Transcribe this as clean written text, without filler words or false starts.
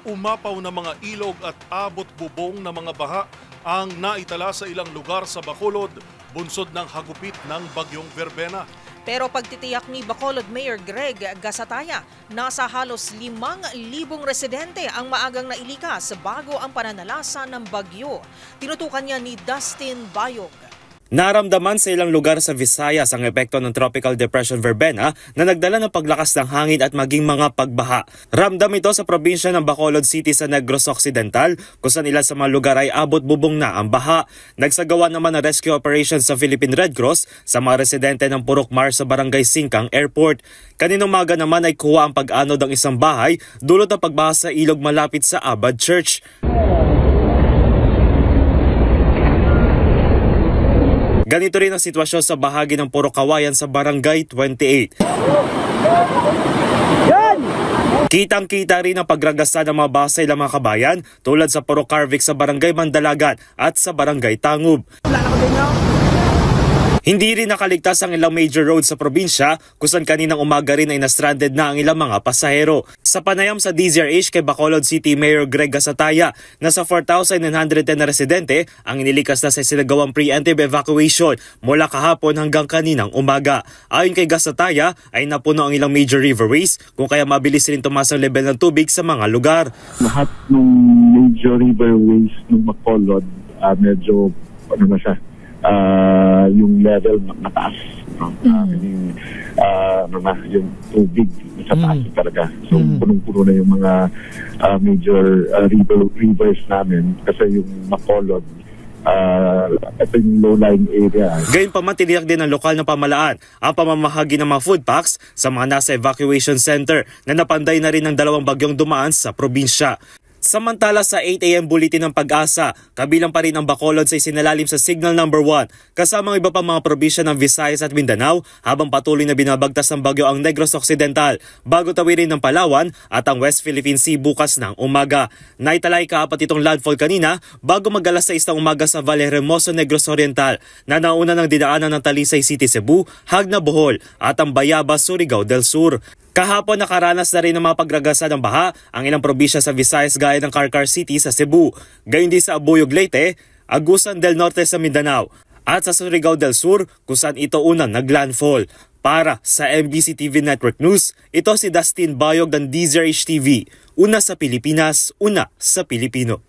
Umapaw na mga ilog at abot-bubong na mga baha ang naitala sa ilang lugar sa Bacolod, bunsod ng hagupit ng bagyong Verbena. Pero pagtitiyak ni Bacolod Mayor Greg Gasataya, nasa halos 5,000 residente ang maagang nailikas bago ang pananalasa ng bagyo. Tinutukan niya ni Dustin Bayog. Naramdaman sa ilang lugar sa Visayas ang epekto ng Tropical Depression Verbena na nagdala ng paglakas ng hangin at maging mga pagbaha. Ramdam ito sa probinsya ng Bacolod City sa Negros Occidental, kung saan ilan sa mga lugar ay abot-bubong na ang baha. Nagsagawa naman ng rescue operations sa Philippine Red Cross sa mga residente ng Purok Mar sa Barangay Singkang Airport. Kaninang umaga naman ay kuha ang pag-anod ng isang bahay dulot ng pagbaha sa ilog malapit sa Abad Church. Ganito rin ang sitwasyon sa bahagi ng Purok Kawayan sa Barangay 28. Kitang-kita rin ang pagragasa ng mga baha sa ilang mga kabayan tulad sa Purok Carvic sa Barangay Mandalagan at sa Barangay Tangub. Hindi rin nakaligtas ang ilang major roads sa probinsya kung saan kaninang umaga rin ay na-stranded na ang ilang mga pasahero. Sa panayam sa DZRH kay Bacolod City Mayor Greg Gasataya, nasa 4,910 na residente ang inilikas na sa sinagawang preemptive evacuation mula kahapon hanggang kaninang umaga. Ayon kay Gasataya ay napuno ang ilang major riverways kung kaya mabilis rin tumaas ang level ng tubig sa mga lugar. Lahat ng major riverways ng Bacolod medyo na siya. Yung level mataas, yung tubig sa taas talaga. So punong-puno na yung mga major rivers namin kasi yung Bacolod, ito yung low-lying area. Gayunpaman, tiniyak din ng lokal na pamahalaan ang pamamahagi ng mga food packs sa mga nasa evacuation center na napanday na rin ng 2 bagyong dumaan sa probinsya. Samantala sa 8 AM bulletin ng Pag-asa, kabilang pa rin ang Bacolod sa isinalalim sa Signal No. 1 kasama ang iba pang mga probinsya ng Visayas at Mindanao habang patuloy na binabagtas ng bagyo ang Negros Occidental bago tawirin ng Palawan at ang West Philippine Sea bukas ng umaga. Naitalay ka-4 itong landfall kanina bago mag-alas 6 ng umaga sa Valle Hermoso, Negros Oriental na nauna ng dinaanan ng Talisay City, Cebu, Hagna, Bohol at ang Bayabas, Surigao del Sur. Kahapon nakaranas na rin ng mga pagragasa ng baha ang ilang probinsya sa Visayas gaya ng Carcar City sa Cebu, gayon din sa Abuyog, Leyte, Agusan del Norte sa Mindanao at sa Surigao del Sur kung saan ito unang naglandfall. Para sa MBC TV Network News, ito si Dustin Bayog ng DZRH TV. Una sa Pilipinas, una sa Pilipino.